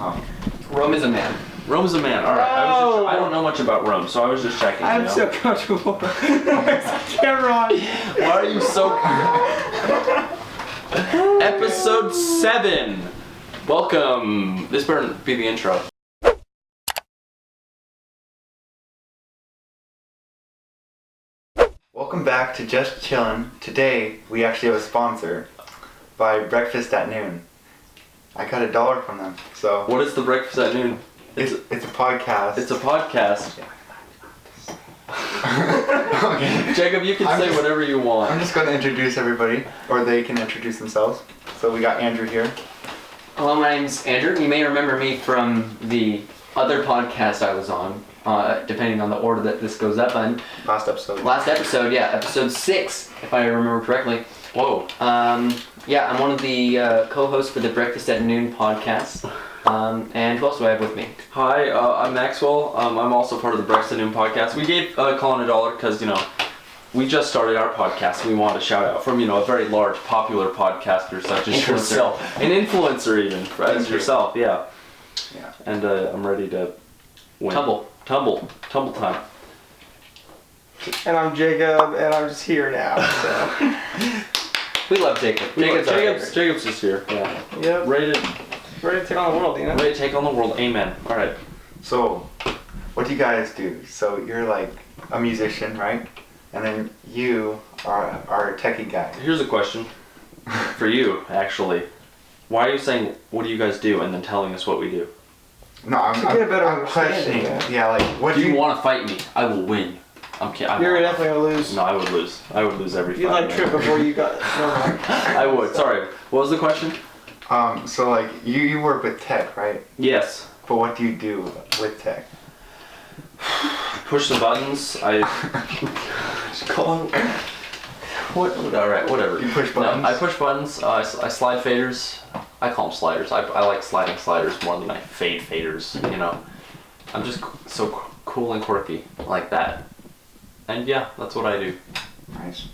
Oh. Rome is a man. Rome is a man. All right. I don't know much about Rome, so I was just checking. I'm so comfortable. Camera on. Why are you so? Episode 7. Welcome. This better be the intro. Welcome back to Just Chillin. Today we actually have a sponsor by Breakfast at Noon. I got $1 from them. So What is the Breakfast at Noon? it's a podcast. It's a podcast. Okay. Jacob, you can say whatever you want. I'm just going to introduce everybody, or they can introduce themselves. So we got Andrew here. Hello, my name's Andrew. You may remember me from the other podcast I was on, depending on the order that this goes up on. Last episode. Last episode, yeah, episode 6, if I remember correctly. Whoa. Yeah, I'm one of the co-hosts for the Breakfast at Noon podcast. And who else do I have with me? Hi, I'm Maxwell. I'm also part of the Breakfast at Noon podcast. We gave Colin $1 because, we just started our podcast. We want a shout out from, a very large, popular podcaster such as yourself. An influencer even, as yourself, yeah. Yeah. And I'm ready to win. Tumble time. And I'm Jacob, and I'm just here now. So. We love Jacob. Jacob's just here. Yeah. Yep. Ready to take on the world, Ready to take on the world. Amen. All right. So, what do you guys do? So you're like a musician, right? And then you are a techie guy. Here's a question for you, actually. Why are you saying, what do you guys do, and then telling us what we do? No, I'm get a better I'm understanding, questioning. Yeah, like what Do you want to fight me? I will win. I'm kidding. You're definitely gonna lose. No, I would lose. I would lose every fight. You'd like trip before you got. I would. Sorry. What was the question? So like you work with tech, right? Yes. But what do you do with tech? Push the buttons. What? All right. Whatever. You push buttons? No, I push buttons. I slide faders. I call them sliders. I like sliding sliders more than I fade faders. I'm just so cool and quirky like that. And yeah, that's what I do. Nice.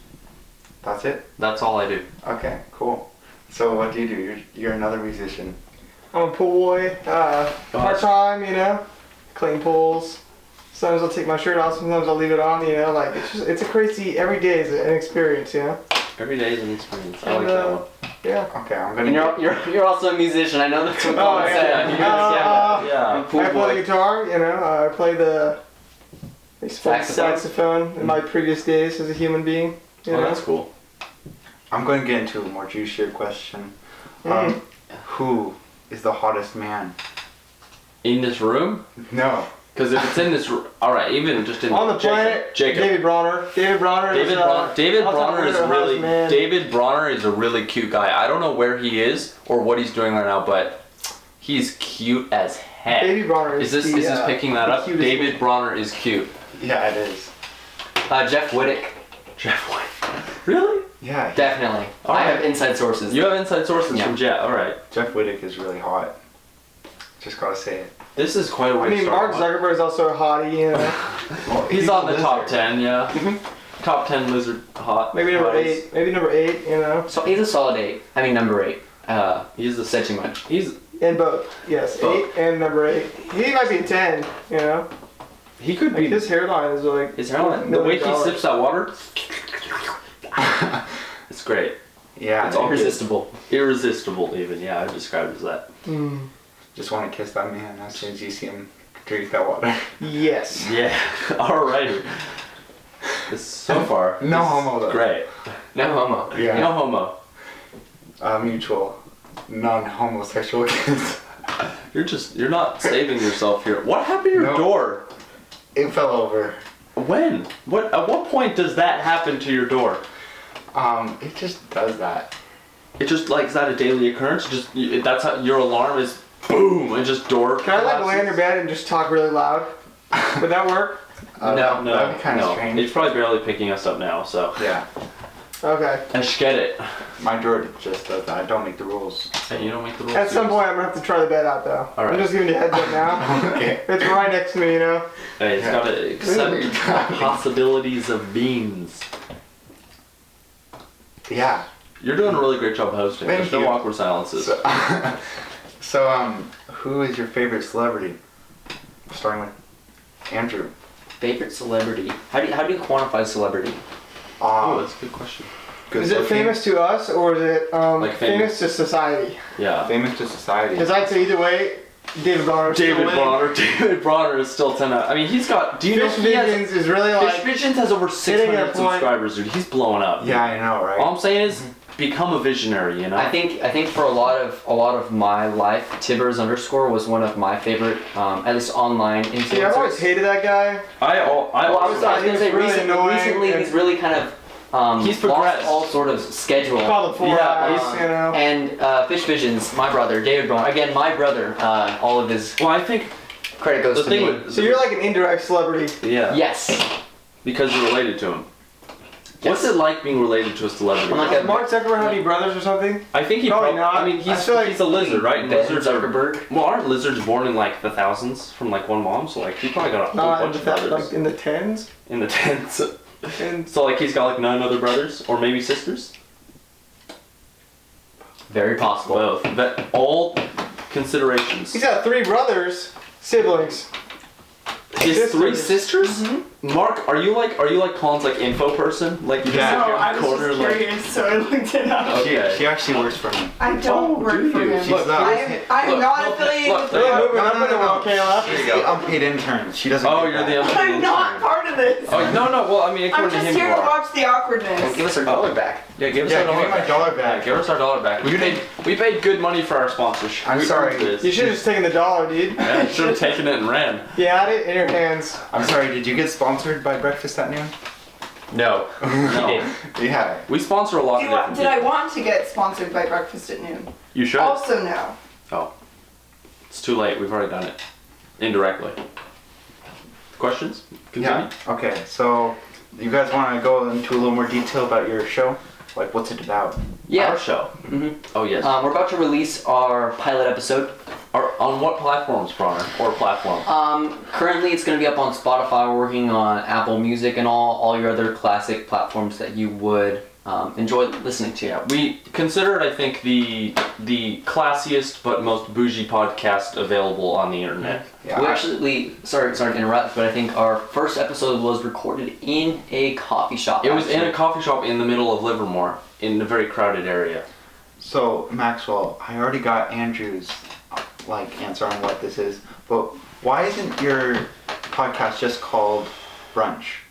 That's it? That's all I do. Okay, cool. So what do you do? You're another musician. I'm a pool boy. Part time, clean pools. Sometimes I'll take my shirt off. Sometimes I'll leave it on. Like it's a crazy. Every day is an experience. Every day is an experience. I And, like that one. Yeah. Okay, I'm And gonna. you're also a musician. I know that's what Colin yeah. said. Yeah. Pool I play boy. the guitar. I play the Saxophone? saxophone in my previous days as a human being. Oh, that's cool. I'm going to get into a more juicier question. Mm. Who is the hottest man? In this room? No. Because if it's in this room, all right, even just in On the planet, Jacob. David Bronner. David Bronner is a really cute guy. I don't know where he is or what he's doing right now, but he's cute as heck. David Bronner Is this picking that up? cutest David one. Bronner is cute. Yeah, it is. Jeff Whittick. Jeff White. Really? Yeah. Definitely. All I right. have inside sources. You have inside sources from Jeff. All right. Jeff Whittick is really hot. Just gotta say it. This is quite a way to Mark start. Zuckerberg's also a hottie. Well, He's a on the top lizard. 10, yeah. Top 10 lizard hot. Maybe number hotties. 8. Maybe number 8. So he's a solid 8. I mean number 8. He's the Said too much. He's And both. Yes, Both. 8 and number 8. He might be 10. he could Like be his hairline is like. his hairline. The way he sips that water. It's great. Yeah. It's all Irresistible. Irresistible, even. Yeah, I describe it as that. Just want to kiss that man as soon as you see him drink that water. Yes. Yeah. Alrighty. So far. No this is homo, though. Great. No homo. Yeah. No homo. Mutual, non-homosexual kiss. You're not saving yourself here. What happened to your No. door? It fell over. When? At what point does that happen to your door? It just does that. It just is that a daily occurrence? That's how your alarm is boom and just door. Can I collapses? lay in your bed and just talk really loud? Would that work? That'd be kind of strange. It's probably barely picking us up now, so. Yeah. Okay. I just get it. My door just does that. I don't make the rules. Hey, you don't make the rules. At some point, I'm gonna have to try the bed out though. All right. I'm just giving you a heads up now. Okay. It's right next to me, Hey, it's gotta accept possibilities of beans. Yeah. You're doing a really great job hosting. Thank There's no you. awkward silences. So, who is your favorite celebrity? Starting with Andrew. Favorite celebrity? How do you quantify celebrity? Oh, that's a good question. Good Is it looking. famous to us or is it Like famous to society? Yeah. Famous to society. Because I'd say either way, David Bonner. David Bronner is still 10 out. I mean, he's got. Do you know Fish he has? Visions is really Fish like. Visions has over hitting a 600 point. subscribers, dude. He's blowing up. Yeah, I know, right? All I'm saying is, become a visionary. You know. I think for a lot of my life, Tibbers _ was one of my favorite, at least online influencers. See, I've always hated that guy. I Well, I was gonna say really recently, annoying and- he's really kind of He's lost progressed. all sort of schedule. Called the Four Yeah, Eyes, you know. And Fish Visions, my brother, David Brown. Again, my brother. All of his Well, I think credit goes the to thing me. with So you're like an indirect celebrity. yeah. Yes. Because you're related to him. What's Yes. it like being related to a celebrity? I'm like Does a Mark Zuckerberg have any brothers or something? I think he Probably prob- not. I mean, I feel like he's a lizard, right? And Ben lizards are. Zuckerberg. Well, aren't lizards born in like the thousands from like one mom? So like he probably got a whole Not in bunch the of brothers like in the tens. in the tens. And So like he's got like 9 other brothers or maybe sisters. Very possible. Both. That all considerations. he's got 3 brothers, siblings. His 3 sisters. sisters? Mark, are you like Colin's like info person? Like you just Yeah. sit No, here in I the was corner just like curious, so I looked it up. Okay. She actually works for me. I don't work do for you? him. She's the I'm not affiliated look, with look, Really him. moving up in the world, Kayla. She's the unpaid intern. She doesn't. Oh, get you're that. the I'm not part of this. Oh no, well I mean I'm according to just him here you to are. watch the awkwardness. Give us our dollar back. Yeah, give us Yeah, our give dollar me my back. dollar Yeah, back. give us our dollar back. We paid good money for our sponsorship. I'm We sorry. earned this. You should have just taken the dollar, dude. Yeah, should have taken it and ran. You had it in your hands. I'm sorry. Did you get sponsored by Breakfast at Noon? No. No. Yeah. We sponsor a lot of different Did I people. want to get sponsored by Breakfast at Noon? You should. Also, no. Oh. It's too late. We've already done it. Indirectly. Questions? Continue. Yeah. Okay. So, you guys want to go into a little more detail about your show? Like, what's it about? Yeah. Our show. Mhm. Oh yes. We're about to release our pilot episode. On what platforms, Bronner? Or platform? Currently it's going to be up on Spotify. We're working on Apple Music and all your other classic platforms that you would enjoy listening to. Yeah, we consider it, I think, the classiest but most bougie podcast available on the internet. Yeah. We actually, sorry to interrupt, but I think our first episode was recorded in a coffee shop. It was in a actually. coffee shop in the middle of Livermore, in a very crowded area. So, Maxwell, I already got Andrew's answer on what this is, but why isn't your podcast just called Brunch?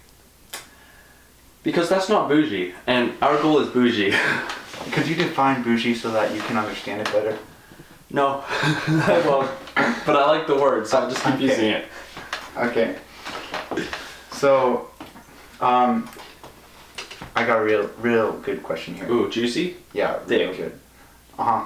Because that's not bougie, and our goal is bougie. Could you define bougie so that you can understand it better? No, I won't. But I like the word, so I'll just keep Okay. using it. Okay. So, I got a real good question here. Ooh, juicy? Yeah, real Thick. good.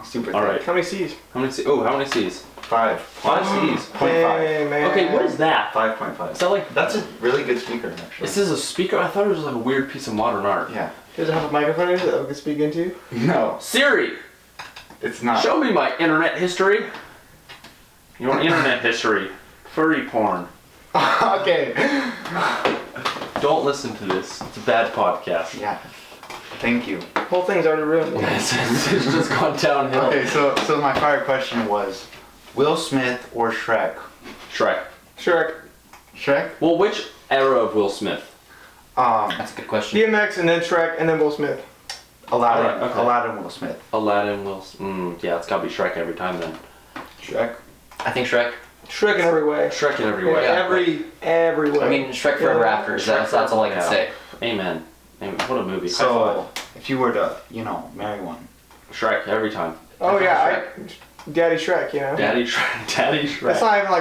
Super All thick. right. How many C's? How many C's? Oh, how many C's? 5. 5 C's. 0.5. Hey, man. Okay, what is that? 5.5. Is that like... That's a really good speaker, actually. This is a speaker? I thought it was like a weird piece of modern art. Yeah. Does it have a microphone in it that we can speak into? No, Siri, it's not. show me my internet history. Your internet history. Furry porn. Okay. Don't listen to this. It's a bad podcast. Yeah. Thank you. The whole thing's already ruined. it's just gone downhill. Okay, so my fire question was, Will Smith or Shrek? Shrek. Shrek. Shrek? Well, which era of Will Smith? That's a good question. DMX and then Shrek and then Will Smith. Aladdin. Alright, okay. Aladdin, Will Smith. Aladdin, Will yeah, it's gotta be Shrek every time then. Shrek? I think Shrek. Shrek in every way. Shrek in every Yeah, way. every way. I mean, Shrek Forever After. That's all I can Yeah. say. Amen. Amen. What a movie. So, if you were to, marry one. Shrek every time. Oh yeah, Daddy Shrek, you know. Daddy Shrek. Daddy Shrek. That's not even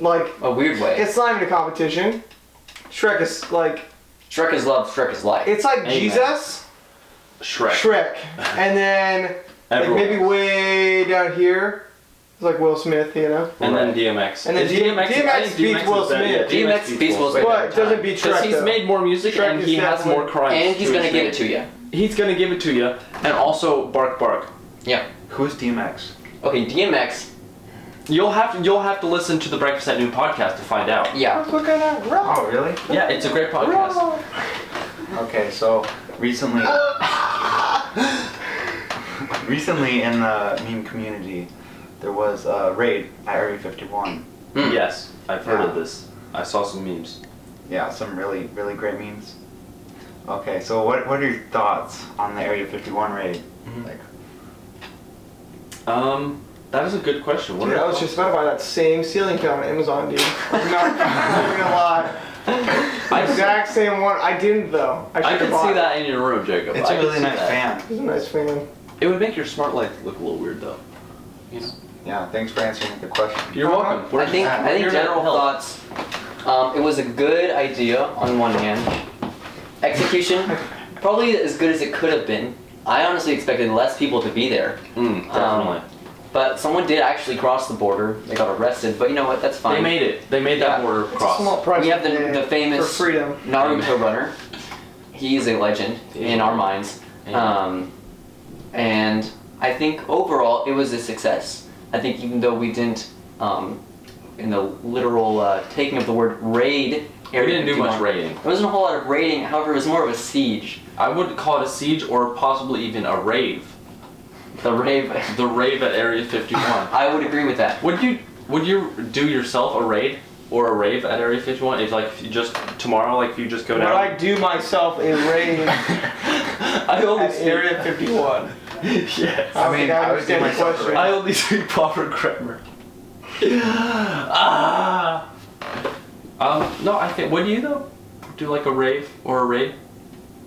like A weird way. it's not even a competition. Shrek is like Shrek is love, Shrek is life. it's like Amen. Jesus, Shrek. Shrek, and then like Everyone. maybe way down here, it's like Will Smith, you know. And then DMX. And then Is DMX I think beats DMX Will is better. Smith. Yeah, DMX beats Will Smith. But it doesn't beat Because Shrek he's though. made more music Shrek and is he has definitely- more crimes. And he's to gonna his give name. it to you. He's gonna give it to you, and also bark bark. Yeah. Who's DMX? Okay, DMX. You'll have to listen to the Breakfast at Noon podcast to find out. Yeah. Look at that rock. Oh, really? Yeah, it's a great podcast. Rock. Okay, so recently in the meme community, there was a raid at Area 51. Yes, I've heard of Yeah. this. I saw some memes. Yeah, some really, really great memes. Okay, so what are your thoughts on the Area 51 raid? Mhm. Like, That is a good question. What Dude, are I was just about to buy that same ceiling fan on Amazon, dude. I'm not gonna lie. The exact same one. I didn't though. I should've can bought see it. that in your room, Jacob. it's I a can really see nice that. fan. It's a nice fan. It would make your smart light look a little weird, though. You know. Yeah, thanks for answering the question. You're welcome. I think You're general help. thoughts. It was a good idea on one hand. Execution, probably as good as it could have been. I honestly expected less people to be there. Definitely. But someone did actually cross the border. They got arrested. But you know what? That's fine. They made it. They made that Yeah. border It's a small cross. price We have to pay the famous for freedom. Naruto runner. He's a legend in our minds. Yeah. And I think overall it was a success. I think even though we didn't, in the literal taking of the word raid, We didn't do much raiding. There wasn't a whole lot of raiding. However, it was more of a siege. I would call it a siege or possibly even a rave. The rave. The rave at Area 51. I would agree with that. Would you do yourself a raid or a rave at Area 51? If you just tomorrow, like if you just go Would down. I do myself a raid I only at Area 51? Yes. I mean, I would do understand the myself a question. raid. I only speak proper grammar. Ah. No, I think. Would you though? Do like a rave or a raid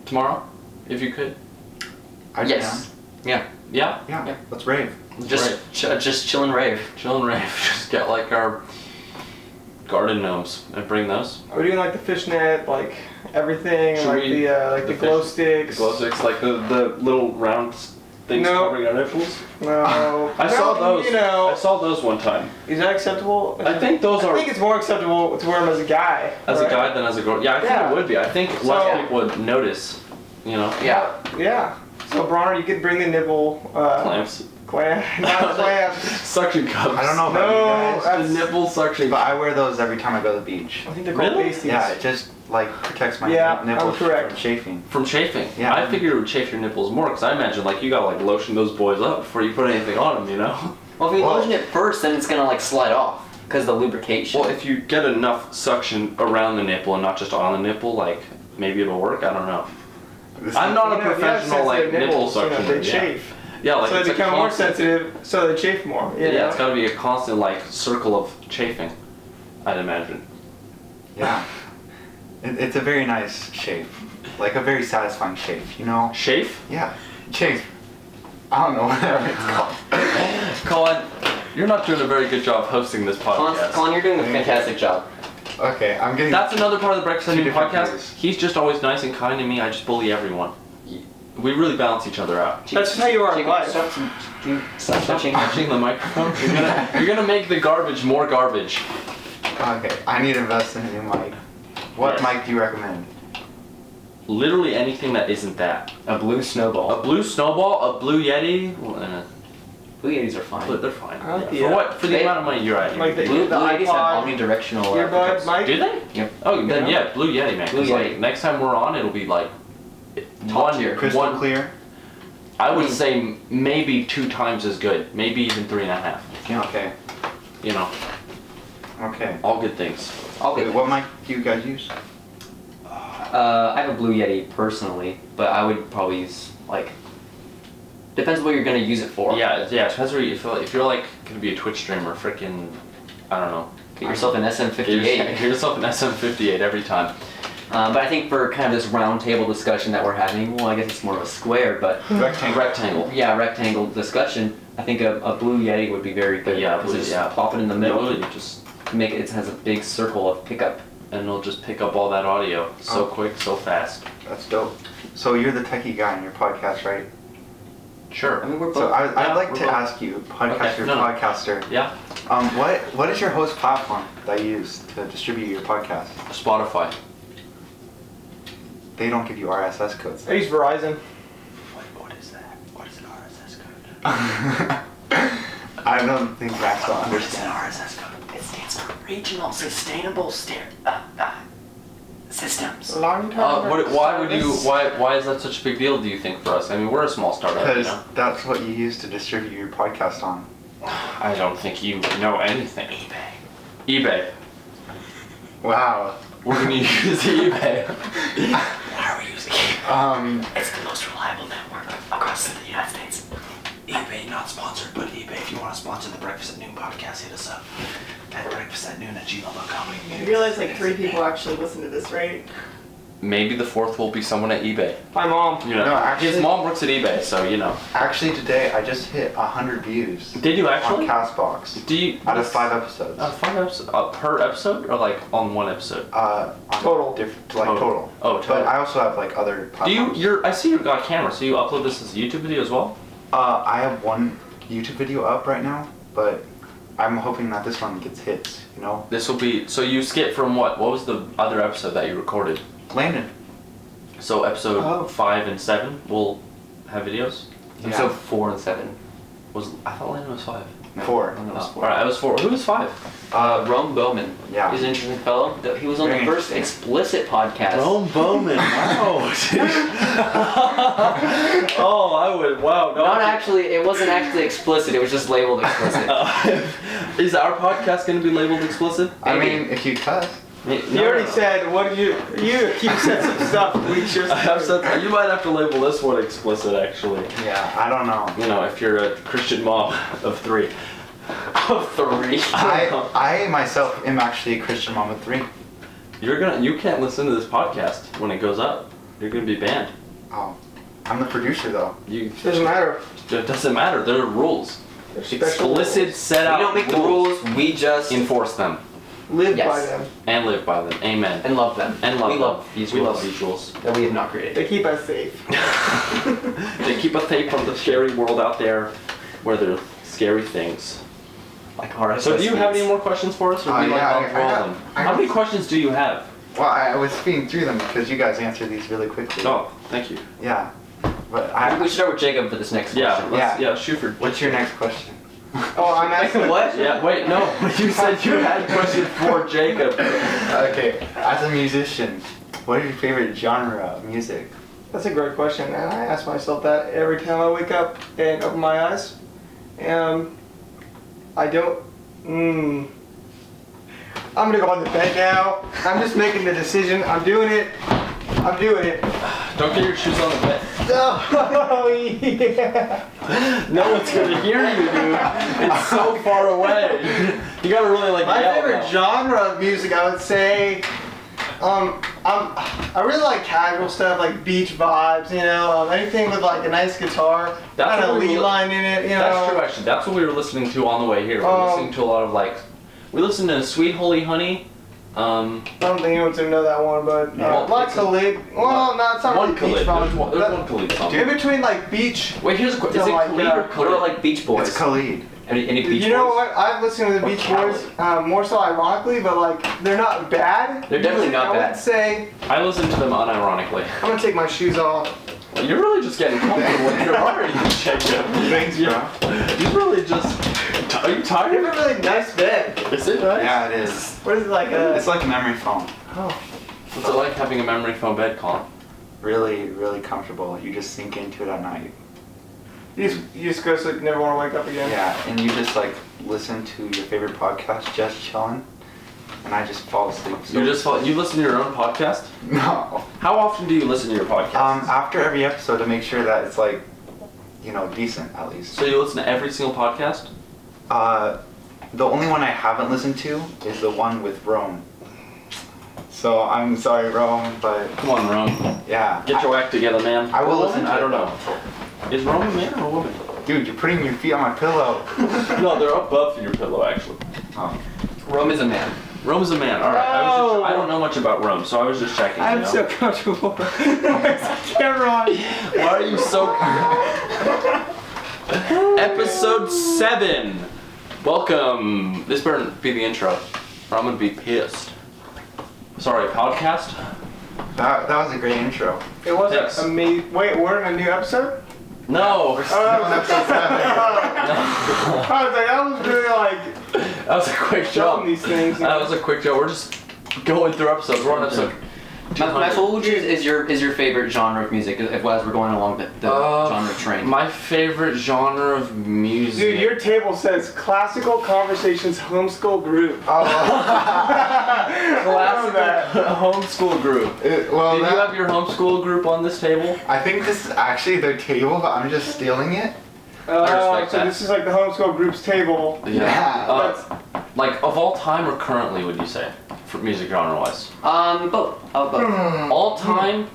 tomorrow, if you could. I'd Yes. Yeah. Yeah. Yeah. Yeah. Let's rave. Just Just chill and rave. chill and rave. Just get like our garden gnomes and bring those. Are we doing like the fishnet, like everything, Should like we- the glow The sticks? glow sticks, like the little round things No. covering our nipples. No. I saw No, those. You know, I saw those one time. is that acceptable? I think those I are think it's more acceptable to wear them as a guy. as right? a guy than as a girl. Yeah, I think Yeah. it would be. I think So- less people would notice. You know. Yeah. Yeah. So Bronner, you could bring the nipple Clamps. not clamps. Suction cups. I don't know about No, you guys, The nipple suction. but I wear those every time I go to the beach. I think they're called Really? pasties. Yeah, it just like protects my Yeah, nipples I'm correct. from chafing. From chafing. Yeah. I figured it would chafe your nipples more because I imagine like you gotta like lotion those boys up before you put anything on them, you know? Well, if you Well- lotion it first, then it's gonna like slide off because the lubrication. Well, if you get enough suction around the nipple and not just on the nipple, like maybe it'll work. I don't know. I'm not a You know, professional like sensitive nipple nipples, you know, suctioner. they yeah. chafe. Yeah, like so it's they a become more constant- sensitive, so they chafe more. You Yeah, know? it's got to be a constant like circle of chafing, I'd imagine. Yeah. It's a very nice shape. Like a very satisfying shape, you know? Chafe? Yeah. Chafe. I don't know whatever it's called. Colin, you're not doing a very good job hosting this podcast. Colin, you're doing a fantastic job. Okay, I'm getting... That's another part of the Breakfast Two Noon different podcast. views. He's just always nice and kind to me. I just bully everyone. We really balance each other out. That's just how you are in Jacob, life. Stop touching. Touching the microphone. You're gonna make the garbage more garbage. Okay, I need to invest in a new mic. What Yes. mic do you recommend? Literally anything that isn't that. A blue snowball. A blue snowball, a blue Yeti. Blue Yetis are fine. But they're fine. I like Yeah. the, For what? For the they- amount of money you're at. like the- Blue Yetis have iPod, omnidirectional earbuds, pickups. Mike. Do they? Yep. Oh, then Yeah. yeah, blue Yeti, man. 'Cause, Blue like, Yeti. next time we're on, it'll be like Top one tier. Crystal one. clear? I would say maybe 2 times as good, maybe even 3.5. Okay. You know, Okay. all good things. I'll Wait, get what mic do you guys use? I have a Blue Yeti personally, but I would probably use like. Depends what you're gonna use it for. Yeah, it depends where you feel. If you're like gonna be a Twitch streamer, freaking, I don't know. Get yourself an Get SM58. yourself an SM58 every time. But I think for kind of this round table discussion that we're having, well, I guess it's more of a square, but Rectangle. Rectangle. yeah, rectangle discussion. I think a Blue Yeti would be very good. Yeah, because blue- just yeah. pop it in the middle. You just Make it has a big circle of pickup. and it'll just pick up all that audio so Oh. quick, so fast. That's dope. So you're the techie guy in your podcast, right? Sure. I mean, we're both. So I'd Yeah, like we're to both- ask you, podcaster, no. podcaster, Yeah. what is your host platform that you use to distribute your podcast? Spotify. They don't give you RSS codes. I use Verizon. What is that? What is an RSS code? I don't think Maxwell understands. RSS code? It stands for Regional Sustainable Systems. Long term. Why would you? Why is that such a big deal? Do you think for us? I mean, we're a small startup. You Because know? that's what you use to distribute your podcast on. I don't think you know anything. eBay. Wow. We're gonna use eBay. Why are we using it? It's the most reliable network across the United States. eBay, not sponsored, but eBay, if you want to sponsor the Breakfast at Noon podcast, hit us up at breakfastatnoon@gmail.com. You realize like 3 people actually listen to this, right? Maybe the 4th will be someone at eBay. My mom. You know, No, actually- his mom works at eBay, so you know. Actually, today I just hit 100 views. Did you actually? On Castbox. Do you? Out of 5 episodes. 5 episodes per episode, or like on one episode? On Total. Total. Oh, total. But I also have like other Do you? platforms. I see you've got a camera, so you upload this as a YouTube video as well. I have one YouTube video up right now, but I'm hoping that this one gets hits, you know? This will be. So you skip from what? What was the other episode that you recorded? Landon. So episode Oh. 5 and 7 will have videos. Episode 4 and 7. I thought Landon was 5. 4. Alright, I was 4. Who was 5? Rome Bowman. Yeah. He's an interesting fellow. He was on Very the first interesting. explicit podcast. Bowman. Wow. Oh, I would. Wow. No, Not actually, it wasn't actually explicit, it was just labeled explicit. Is our podcast going to be labeled explicit? I Maybe. mean, if you cuss. You already said, what did you said some stuff. We just. You might have to label this one explicit, actually. Yeah, I don't know. You know, if you're a Christian mom of 3. Of 3. I myself am actually a Christian mom of 3. You can't listen to this podcast when it goes up. You're gonna be banned. Oh, I'm the producer though. Doesn't matter. It doesn't matter. There are rules. There's special Explicit rules. set We out. don't make the rules, we just Enforce them Live Yes. by them. and live by them. Amen. and love them. And love we them. love these We rules love these rules. that we have not created. They keep us safe. They keep us safe from the scary world out there, where there are scary things. Like RSS So, do you have feeds. any more questions for us, or do you Yeah, like I got- them? I How got- many questions do you have? Well, I was speeding through them because you guys answered these really quickly. Oh, thank you. Yeah. But I think we I. should start with Jacob for this next Yeah, question. yeah. Shoot for. What's your next question? Oh, I'm asking. What? Yeah. Wait, no. You said you had a question for Jacob. Okay, as a musician, what is your favorite genre of music? That's a great question, and I ask myself that every time I wake up and open my eyes. I don't. I'm gonna go on the bed now. I'm just making the decision. I'm doing it. Don't get your shoes on the bed. Oh yeah. No one's gonna hear you, dude. It's so far away. You gotta really like My yell favorite now. genre of music, I would say, I really like casual stuff like beach vibes, you know, anything with like a nice guitar, That's kind of what we lead were- line in it, you know. That's true, actually. That's what we were listening to on the way here. We're listening to a lot of like. We listened to Sweet Holy Honey. I don't think anyone's gonna know that one, but Yeah. like Khalid. Well, no, it's not One really beach Khalid. vibes. There's one Khalid song. In between like beach. Wait, here's a question. Is So, it like, Khalid or What Khalid? about like Beach Boys? It's Khalid. Any Beach You know Boys? what? I've listened to the Beach Boys more so ironically, but like they're not bad. They're definitely not I bad. would say I listened to them unironically. I'm gonna take my shoes off. You're really just getting comfortable in your already, Jacob. Thanks, bro. You really just. Are you You tired? have a really nice bed. Is it nice? Yeah, it is. What is it like? It's like a memory foam. Oh. What's it like having a memory foam bed, Colin? Really, really comfortable. You just sink into it at night. You just go so you never want to wake up again. Yeah, and you just like listen to your favorite podcast, Just Chillin', and I just fall asleep. So You listen to your own podcast? No. How often do you listen to your podcast? After every episode to make sure that it's like, you know, decent at least. So you listen to every single podcast? The only one I haven't listened to is the one with Rome. So I'm sorry, Rome, but Come on, Rome. yeah. Get your act together, man. I will Or listen woman? to I it, don't know. Is Rome a man or a woman? Dude, you're putting your feet on my pillow. No, they're above your pillow, actually. Oh. Rome is a man. Rome is a man. All right. No. I don't know much about Rome, so I was just checking. you I'm know? so comfortable. Where's the camera on? Why are you so? Episode 7. Welcome. This better be the intro, or I'm gonna be pissed. Sorry, podcast. That was a great intro. It wasn't Thanks. amazing. Wait, we're in a new episode? No. We're still on episode 7. I was like, I was really like That was a quick showing joke. these things. That was a quick joke. We're just going through episodes. We're on episode Maxwell, what would you is your favorite genre of music as we're going along the genre train? My favorite genre of music. Dude, your table says Classical Conversations Homeschool Group. Classical homeschool group. Did you have your homeschool group on this table? I think this is actually their table, but I'm just stealing it. Oh, respect so that. this is like the homeschool group's table. Yeah. Like of all time or currently, would you say, for music genre wise? Both. Both. All time.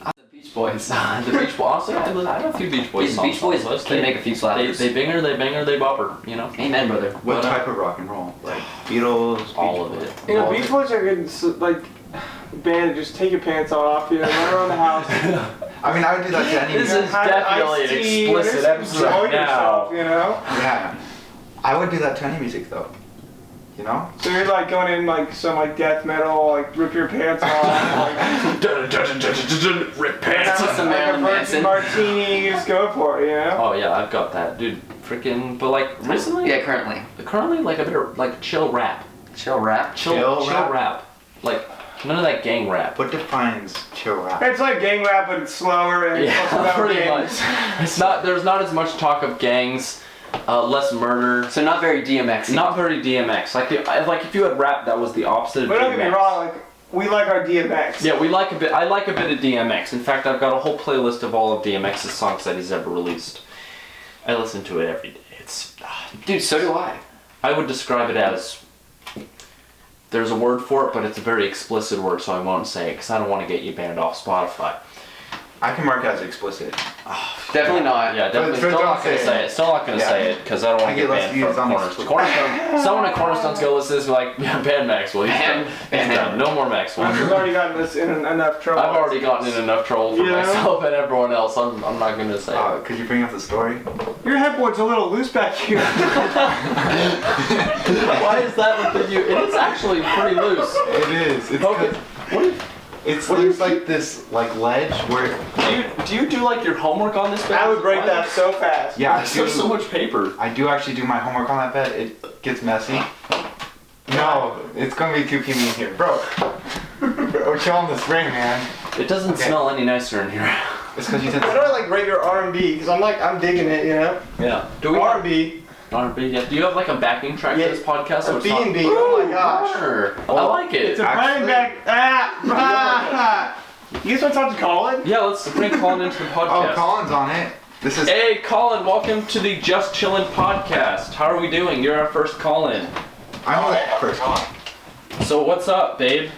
The Beach Boys. The Beach Boys. Honestly, I have a few Beach Boys These songs. Beach Boys on the list. can make a few slappers. They binger, they banger, they bopper. You know. Amen, brother. What type of rock and roll? Like Beatles, All Beach of Boys? it. You know, All of Beach it? Boys are good, like, band. Just take your pants off, run around the house. I mean, I would do that to any This music. is definitely an explicit episode Enjoy now. yourself, Yeah. I would do that to any music though. You know? So you're like going in like some like death metal, like rip your pants off, Rip pants. That's some like a Marilyn virgin Manson. martini, you just go for it, Oh yeah, I've got that, dude. Freaking, but like recently, Yeah, currently. like a bit of like chill rap, Chill rap. chill rap? rap, like none of that gang rap. What defines chill rap? It's like gang rap, but it's slower and it's also Yeah, about pretty gangs. much. It's not. There's not as much talk of gangs, less murder. So not very DMX. Not very DMX. Like if you had rap that was the opposite of But don't get me DMX. wrong, like we like our DMX. Yeah, we like a bit. I like a bit of DMX. In fact, I've got a whole playlist of all of DMX's songs that he's ever released. I listen to it every day. It's. Dude, so do I. I would describe it as. There's a word for it, but it's a very explicit word, so I won't say it because I don't want to get you banned off Spotify. I can mark it as explicit. Definitely not. Yeah, definitely. But Still don't not gonna say say it. it. Still not gonna Yeah. say it because I don't want I to get get less banned views from on Cornerstone. explicit. Cornerstone. Someone at Cornerstone's gonna listen to this and be like, yeah, ban Maxwell. He's done. He's done. No more Maxwell. We've already gotten us in enough trouble. I've already gotten in enough trouble for Yeah. myself and everyone else. I'm not gonna say it. Could you bring up the story? Your headboard's a little loose back here. Why is that with you? It is actually pretty loose. It is. It's Okay. there's like this like ledge where Do you do like your homework on this? I would break that so fast. yeah, I There's so do, much paper. I do actually do my homework on that bed. It gets messy. No, it's gonna be too creamy in here, bro. We're chilling this ring, man. It doesn't Okay. smell any nicer in here. It's because you did. How do I like rate your R&B? Because I'm digging it, Yeah. Do we R&B, R&B? Yeah. Do you have like a backing track Yeah, for this podcast? a or something? B&B. Oh my gosh. Sure. I like it. It's a Actually- running back. You guys want to talk to Colin? Yeah, let's bring Colin into the Oh, podcast. Colin's on it. This is. Hey, Colin, welcome to the Just Chillin podcast. How are we doing? You're our first Colin. I'm on the first one. So what's up, babe?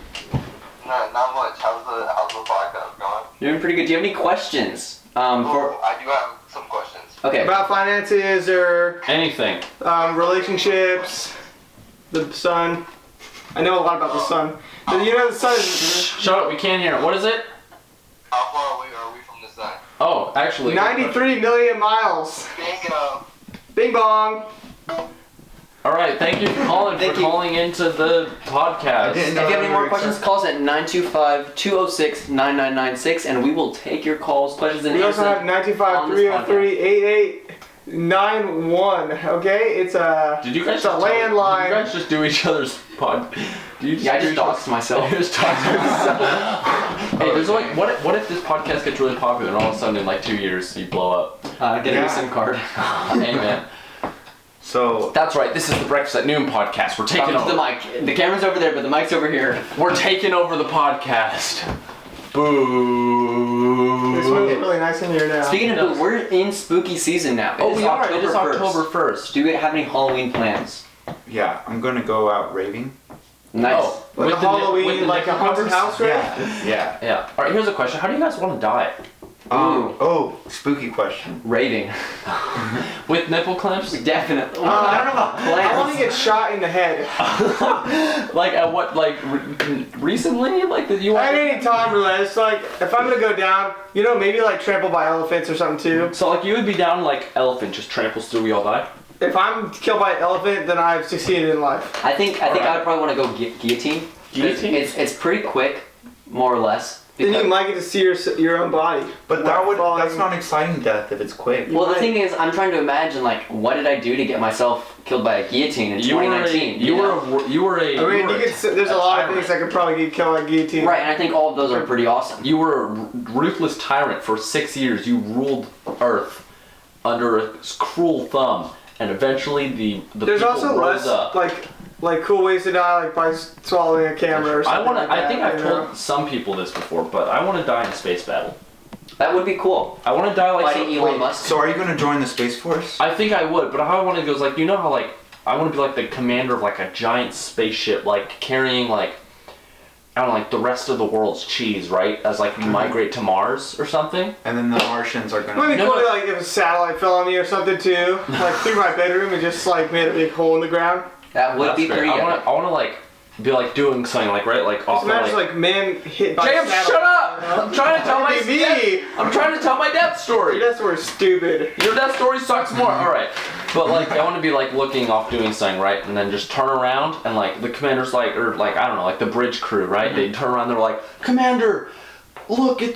Not much. How's the podcast going? You're doing pretty good. Do you have any questions? I do have some questions. Okay. About finances or Anything. relationships, the sun. I know a lot about the sun. You know the sun is Shut up, we can't hear it. What is it? How far away are we from the sun? Oh, actually. 93 million miles. Bingo. Bing bong. All right, thank you, Colin, Thank for you. calling into the podcast. I didn't If know you have any we more were questions, call us at 925-206-9996 and we will take your calls, questions, and We also have answers. 925-303-8891. Okay, it's a Did you guys it's a just Did you landline. guys just do each other's pod? Do you Yeah, I do just each doxed myself. You just doxed yourself. Hey, there's like, what if this podcast gets really popular and all of a sudden in like 2 years you blow up? Get a Yeah. new SIM card. Amen. So That's right. This is the Breakfast at Noon podcast. We're taking Talking to over. the mic. The camera's over there, but the mic's over here. We're taking over the podcast. It smells Boo. really nice in here now. Speaking of does. food, we're in spooky season now. Oh, It is we are. It is 1st. October 1st. Do you have any Halloween plans? yeah, I'm gonna go out raving. Nice. Oh, Like with a the ni- with Halloween, the like a nipple haunted covers? house, right? Yeah. Yeah. All right. Here's a question. How do you guys want to die? Oh, spooky question. Raving. With nipple clamps? Definitely. I don't know about I want plans. to get shot in the head. Like at what? Like recently? Like that you? At any time, really. It's like, if I'm gonna go down, maybe like trampled by elephants or something too. So like you would be down like elephant just tramples through, we all die. If I'm killed by an elephant, then I've succeeded in life. I think I would probably want to go guillotine. Guillotine? It's pretty quick, more or less, Then Because- you might get to see your own body. But that's not exciting death if it's quick. Well, the thing is, I'm trying to imagine, like, what did I do to get myself killed by a guillotine in 2019? You were a there's a lot of things that could probably get killed by guillotine. Right, and I think all of those are pretty awesome. You were a ruthless tyrant for 6 years. You ruled Earth under a cruel thumb, and eventually the There's people also rose less up. like cool ways to die, like by swallowing a camera or something. I think I've told some people this before, but I want to die in a space battle. That would be cool. I want to die like Fighting Elon Musk. So are you going to join the Space Force? I think I would, but how I want to go is like, you know how like I want to be like the commander of like a giant spaceship, like carrying like I don't know, like the rest of the world's cheese, right? As like you migrate to Mars or something. And then the Martians are going It would be to... cool to, like if a satellite fell on me or something too, like through my bedroom and just like made a big hole in the ground. That would That's be great. pretty epic. I want to like be like doing something like right like off Just of imagine like. like man hit by James, satellite. shut up! You know? I'm trying to tell my That'd be me. I'm trying to tell my death story. Dude, that's where it's stupid. Your death story sucks more. All right, but like I want to be like looking off doing something right, and then just turn around and like the commander's like or like I don't know like the bridge crew right. They turn around, they're like, Commander, look at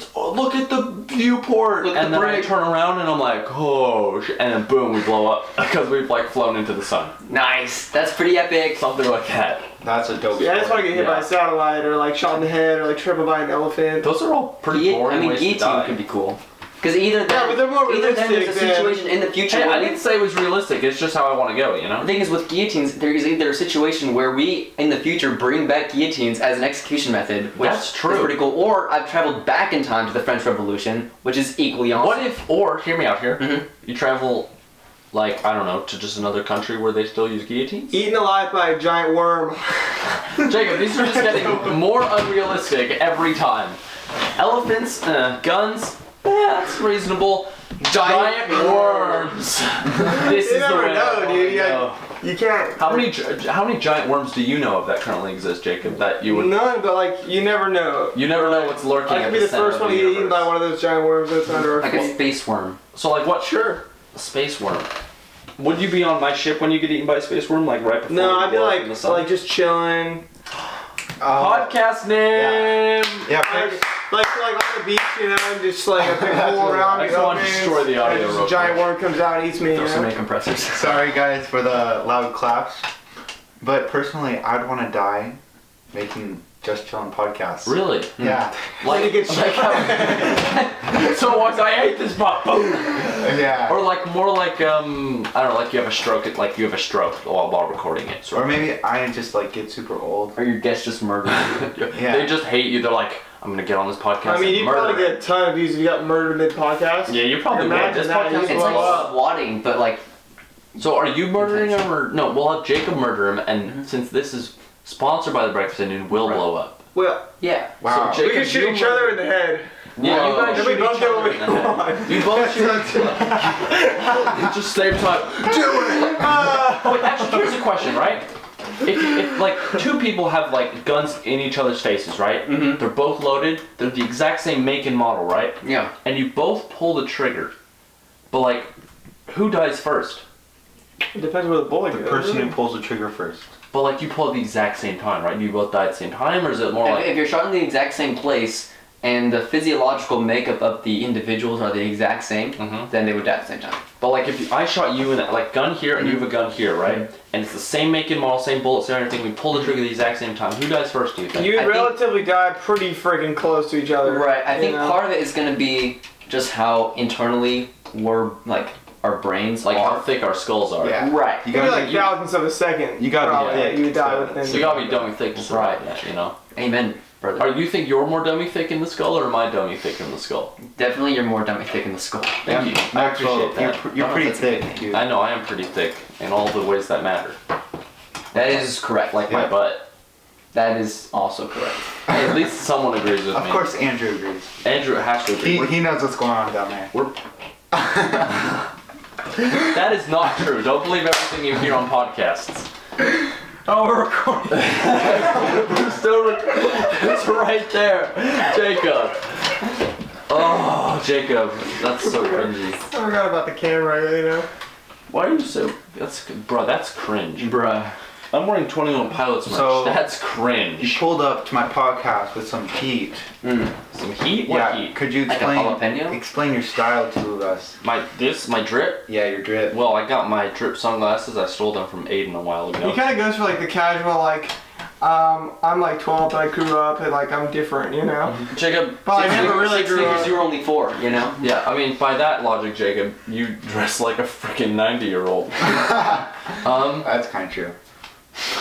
the viewport, Look at and the then I bridge. turn around and I'm like, oh, and then boom, we blow up because we've like flown into the sun, Nice. That's pretty epic. something like that. That's a dope Yeah, I just want story. to get hit by a satellite or like shot in the head or like trampled by an elephant. Those are all pretty boring ways to guillotine die. could be cool. Because either then, but they're more either then there's a realistic than- situation in the future Hey, where I didn't say it was realistic. It's just how I want to go, you know. the thing is with guillotines, there is either a situation where we in the future bring back guillotines as an execution method, which That's true. is pretty cool, or I've traveled back in time to the French Revolution, which is equally awesome. What if, or hear me out here, Mhm. you travel, like I don't know, to just another country where they still use guillotines? Eaten alive by a giant worm. Jacob, these are just getting more unrealistic every time. Elephants, guns, that's reasonable. Giant worms. This You is the never way know, I wanna dude. go. You can't. How many giant worms do you know of that currently exist, Jacob? That you would None, but like you never know. you never know what's lurking. I at could be the center first of one the to get eaten universe. by one of those giant worms that's under our like a feet. space worm. So like what? Sure. A space worm. Would you be on my ship when you get eaten by a space worm, like right before? No, we I'd be blow up in the like sun? just chilling. Podcast name. Yeah, Like on the beach, you know, and just like a big hole around I me. just want to destroy the audio Just real a giant quick. worm comes out and eats me. Throw You so know? many compressors. sorry guys for the loud claps. But personally, I'd want to die making Just Chillin' podcasts. Really? Yeah. Like, get so once I ate this pot, boom. Yeah. Or like more like I don't know, like you have a stroke. Like you have a stroke while recording it. Or maybe I just like get super old. Or your guest just murdered you. Yeah. They just hate you. They're like, I'm gonna get on this podcast. I mean, and you murder probably it. get a ton of views if you got murdered mid podcast. Yeah, you probably would. Imagine This that, podcast you It's like blow up. swatting, but like So are you murdering him or no? We'll have Jacob murder him, and since this is sponsored by the Breakfast at Noon, we'll Right. blow up. Well, yeah. Wow. So we Jacob, can shoot you each other murder- in the head. Yeah, you guys Then we shoot both each get other what in we the head. want. You both shoot. Just same time. Do it. Wait, actually, here's a question, right? If like two people have like guns in each other's faces, right? Mhm. They're both loaded. They're the exact same make and model, right? Yeah. And you both pull the trigger, but like, who dies first? It depends where the bullet The goes. person who pulls the trigger first. But like, you pull at the exact same time, right? You both die at the same time, or is it more If, like? if you're shot in the exact same place and the physiological makeup of the individuals are the exact same, Mhm. then they would die at the same time. But like, if I shot you in like gun here and you have a gun here, right? And it's the same make and model, same bullets, and everything. We pull the trigger at the exact same time. Who dies first? Do you think? You I would think- relatively die pretty freaking close to each other. Right. I you think know? part of it is going to be just how internally we're like our brains Like how are. thick our skulls are. Yeah. Right. You It'd be gotta like thousandths of a second. You gotta be probably, thick, that you would die so- within. So you gotta be dummy thick to survive that, you know? Amen, brother. Are you think you're more dummy thick in the skull, or am I dummy thick in the skull? Definitely, you're more dummy thick in the skull. Thank you. I Maxwell, appreciate that. you're pretty that's thick, dude. I know I am pretty thick in all the ways that matter. That is correct. Like my Yeah. butt. That is also correct. Hey, at least someone agrees with Of me. course, Andrew agrees. Andrew has to agree. He knows what's going on down there. We're That is not true. Don't believe everything you hear on podcasts. Oh, we're recording. It's right there. Jacob. Oh, Jacob. That's so cringy. I forgot about the camera, you know. Why are you so... That's cringe. Bruh. I'm wearing 21 Pilots merch. So- That's You cringe. pulled up to my podcast with some heat. Some heat? What Yeah, heat? could you Like a jalapeno? explain your style to us? My drip? Yeah, your drip. Well, I got my drip sunglasses. I stole them from Aiden a while ago. He kind of goes for like the casual, like, I'm like 12, but I grew up and like I'm different, you know? Jacob. But I never really 6 grew figures, up. you were only 4, you know? Yeah, I mean, by that logic, Jacob, you dress like a freaking 90-year-old. That's kind of true.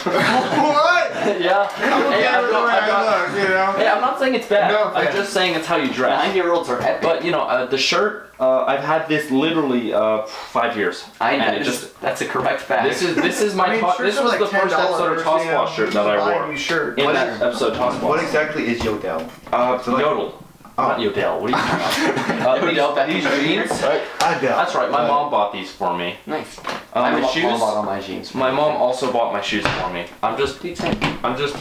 What? Yeah. Hey, I'm not, you know? Hey, I'm not saying it's bad. No I'm offense. just saying it's how you dress. 9-year-olds are epic. But you know, the shirt, I've had this literally 5 years. I know. And it just That's a correct fact. this is my I mean, this shirts are was like the first episode of $10, Toss you know, Wash shirt that buy I a wore. new shirt. In What that episode of Toss What Wash. exactly is Yodel? Yodel. Not Yodel. What are you talking about? Yodel back in these the jeans. Adele. That's right. My mom bought these for me. Nice. My My shoes. mom bought all my jeans. My mom also bought my shoes for me. I'm just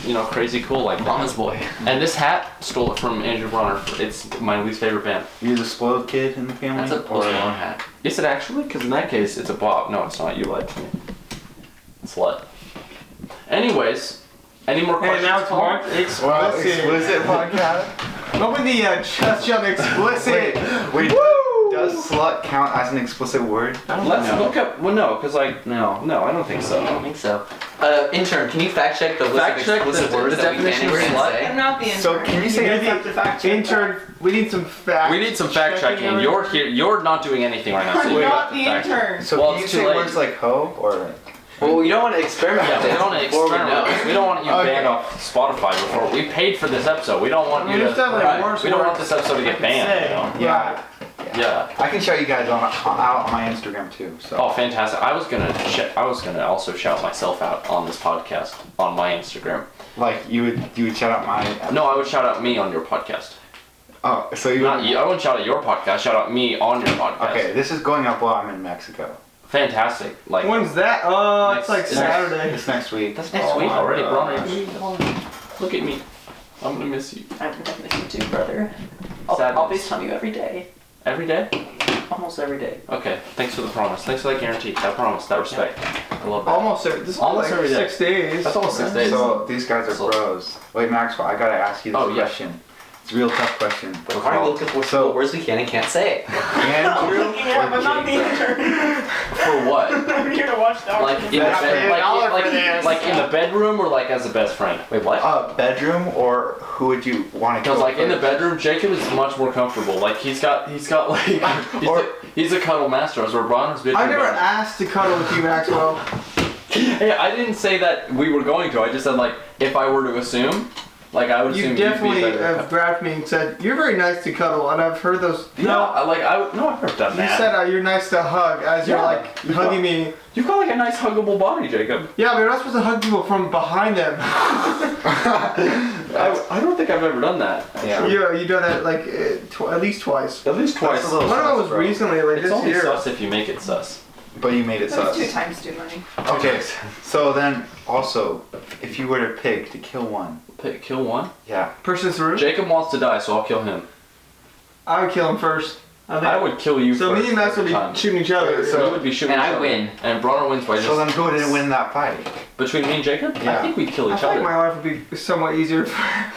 you know crazy cool like that. Mama's boy. And this hat stole it from Andrew Bronner. It's my least favorite band. You're the spoiled kid in the family? That's a Post Malone hat. Is it actually? Because in that case, it's a bob. No, it's not. You lied to me. Slut. Anyways, any more Hey, questions? now it's Paul? marked explicit. podcast? Open the Just Jump explicit. Wait, Woo! does slut count as an explicit word? Let's look up. Well, no, because like no, I don't think I so. don't think so. Intern, can you fact check the list Fact of check explicit the words that we definition can't of even slut. say? I'm not the intern. So can you say guys have to fact check Intern, we need some facts. We need some fact checking. You're here. You're not doing anything right now. So I'm you not have the to fact check. intern. So Well, can you it's too say late. words like hoe or? Well, we don't want to experiment Yeah, with we this don't want to before we experiment. know. with this. We don't want you Okay. banned off Spotify before. We paid for this episode. We don't want I you mean, to. there's definitely Right. worse We don't want words this episode to I get could banned. say. You know? Yeah. Yeah. I can show you guys out on my Instagram too. So. Oh, fantastic! I was gonna also shout myself out on this podcast on my Instagram. Like you would shout out my. No, I would shout out me on your podcast. Oh, so you. Not you. I wouldn't shout out your podcast. Shout out me on your podcast. Okay, this is going up while I'm in Mexico. Fantastic. Like When's that? Oh, it's like Next- Saturday. It's next week. that's next Oh week my already, gosh. bro. Look at me. I'm gonna miss you. I'm gonna miss you too, brother. I'll Sadness. FaceTime you every day. Every day. Almost every day. Okay. Thanks for the promise. Thanks for that guarantee. That promise. That respect. I love that. Almost every. This is Almost like every day. 6 days. That's almost 6 days. So these guys are So- bros. Wait, Maxwell, I gotta ask you this Oh, yeah. question. It's a real tough question. Why are we looking for So- words we can and can't say? Andrew Yeah, but or not the Jacob? intern. For what? I'm here to watch Like documentaries. in the That's bed, $1 for this. like in the bedroom or like as a best friend? Wait, what? Bedroom or who would you want to Because go like in the first? bedroom, Jacob is much more comfortable. Like he's got like Or- he's a cuddle master. As where Bronner's bitch. I never asked to cuddle with you, Maxwell. Hey, I didn't say that we were going to. I just said like if I were to assume, like I would assume You you'd be definitely better. have grabbed me and said, you're very nice to cuddle, and I've heard those. No, I've never done You that. said you're nice to hug as you're Yeah. like hugging me. You've got like a nice huggable body, Jacob. Yeah, but you're not supposed to hug people from behind them. I don't think I've ever done that. Yeah. You done that like at least twice. At least twice. That's a little One of them sus, was bro. recently, like It's this only year. sus if you make it sus. But you made it That's 2 sus. times too many. Okay, so then also, if you were to pick to kill one, Kill one. yeah, Person's through. Jacob wants to die, so I'll kill him. I would kill him first. I would kill you So first. me and Max would every time. be shooting each other. So we would be shooting And each I other. win. And Bronner wins by just... so then who would win that fight? Between me and Jacob? I Yeah. think we'd kill I each feel like other. my life would be somewhat easier if I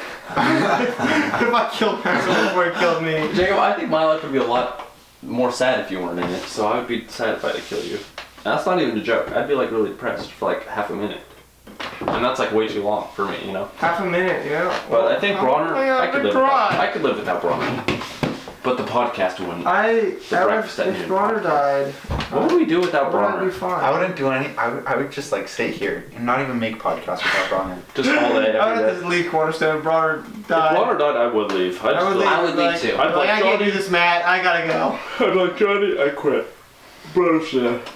killed Maxwell before he killed me. Jacob, I think my life would be a lot more sad if you weren't in it. So I would be sad if I had to kill you. And that's not even a joke. I'd be like really depressed for like half a minute. And that's like way too long for me, you know? Half a minute, yeah. But I think Bronner, I could live cry. I could live without Bronner. But the podcast wouldn't. I would, breakfast at if noon Bronner died, What would we do without would I be Bronner? fine? I wouldn't do any. I would just like sit here and not even make podcasts without Bronner. Just all day, I would every have day. to leave Cornerstone if Bronner If died. Bronner died, I would leave. I would leave. I would leave like, too. I'd like I can't do Johnny. this, Matt. I gotta go. I'd like Johnny, I quit. Fellowship.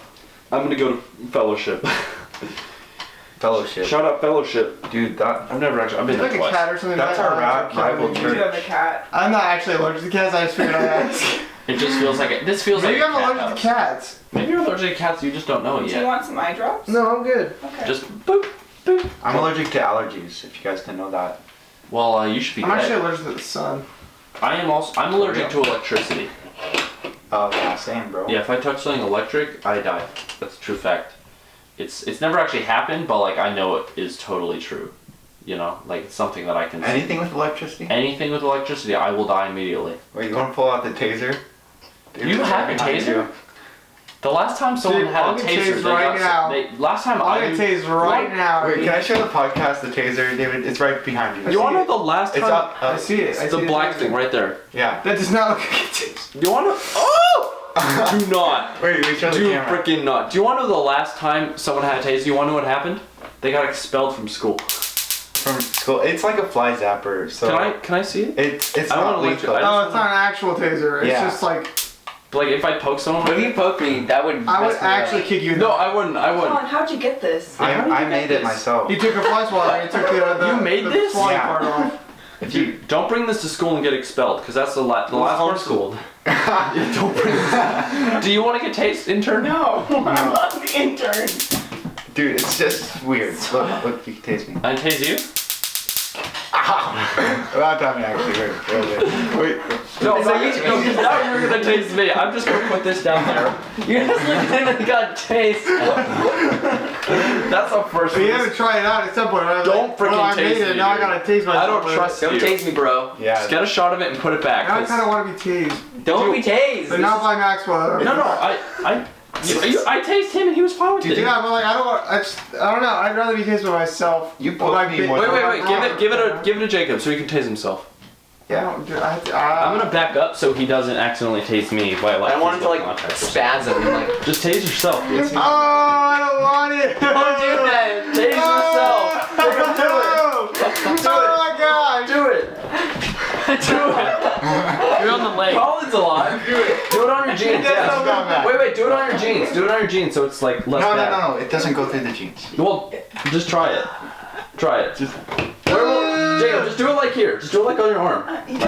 I'm gonna go to Fellowship. Fellowship, Shout out Fellowship. dude. That I've never actually, I've been Is it there like a twice. cat or something? That's Matt? our Oh, rival You church. do have a cat. I'm not actually allergic to cats. I just figured I'd ask. It just feels like it. This feels Maybe like I'm a cat allergic house. to cats. Maybe you're allergic to cats. You just don't know it Do you yet. want some eye drops? No, I'm good. Okay. Just boop boop. I'm allergic to allergies. If you guys didn't know that. Well, you should be. I'm dead. actually allergic to the sun. I am also. I'm allergic to electricity. Oh yeah, same, bro. Yeah, if I touch something electric, I die. That's a true fact. it's never actually happened, but like I know it is totally true. You know, like it's something that I can. Anything with electricity? Anything with electricity, I will die immediately. Wait, you want to pull out the taser? You have a taser? The last time someone Dude, had I'll a get taser, tased they right got now. last time I'm gonna tase right now. Wait, can I show the podcast the taser, David? It's right behind you. You want to know the last It's time? up. I see it. I It's see the black thing right there. Yeah. That does not look like a tase. You want to? Oh! Do not. Wait, show the Do camera. freaking not. Do you want to know the last time someone had a taser? You want to know what happened? They got expelled from school. From school. It's like a fly zapper. So Can I see it? It's I not wanna lethal. I No, it's not an actual taser. It's Yeah. just like Like if I poke someone. If you poke me, that would. I would mess me up. actually kick you in the No, I wouldn't. I Come wouldn't. on, how'd you get this? I made it myself. You took a fly swatter and you took the You made the this? fly Yeah. part off. If you Don't bring this to school and get expelled, because that's the last homeschooled. Yeah, don't bring this. Do you want to get tased, intern? No, I'm not the intern. dude, it's just weird. Look, you can taste me. I tase you? About time it actually hurt. Wait. No, So no, you- because now you're gonna tase me. I'm just gonna put this down there. You just looked at him and got tased. That's a first. But you have to try it out at some point. Right? Don't Like, freaking well, I made tase it. me, Now I dude. gotta taste myself. I don't with it. trust Don't you. tase me, bro. Yeah. Just get a shot of it and put it back. Now I 'cause- kind of want to be tased, Don't be tased. but not by Maxwell. No, I tased him and he was fine with it. Yeah, but like I don't want. I don't know. I'd rather be tased by myself. You Or poked by me bit- more Wait, than- wait, wait! Give it to Jacob so he can tase himself. I don't do. I'm gonna back up so he doesn't accidentally tase me by like. I want him to like physical contact. spasm and like. Just tase yourself. Dude. Oh, I don't want it. Don't do that. Tase yourself. Do it. Oh my god. Do it. Do it. Do it on the leg. Colin's alive. Do it. Do it on your jeans. That's not Yeah. bad. Wait, do it on your jeans. Do it on your jeans so it's like less bad. No. It doesn't go through the jeans. Well, just try it. Try it. Just. Jacob, just do it like here. Just do it like on your arm. Do it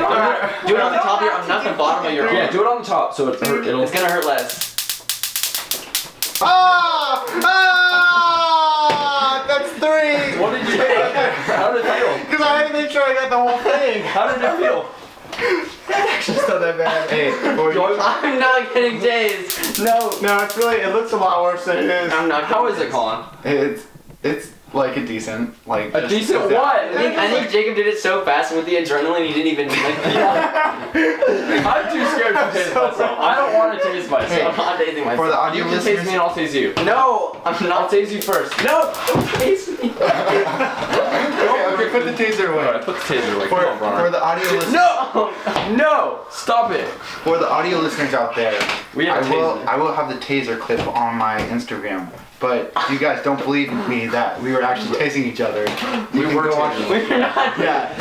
on the top of your arm, not the bottom of your arm. Yeah, do it on the top so it'll. It's gonna hurt less. That's 3. What did you do? How did it feel? Because I had to make sure I got the whole thing. How did it feel? It's not that bad. Hey, boy, I'm not getting tased. No. No, it's really. It looks a lot worse than it is. I'm not. How is it, Colin? it's like a decent, like A just- decent yeah. what? I think Jacob did it so fast with the adrenaline he didn't even like. I'm too scared to tase myself. I don't want to tase I'm myself. not tasing For myself. the audio You can tase listeners, me and I'll tase you. No, I'm I'll not. tase you first. No, don't tase me. okay, put the taser away. Alright, put the taser away. For, Come on, for Bronner. the audio listeners, No! No! Stop it! for the audio listeners out there, We have a taser. I will have the taser clip on my Instagram. But if you guys don't believe me that we were actually tasing each other, you can were go watch. tasing. We're not. Yeah.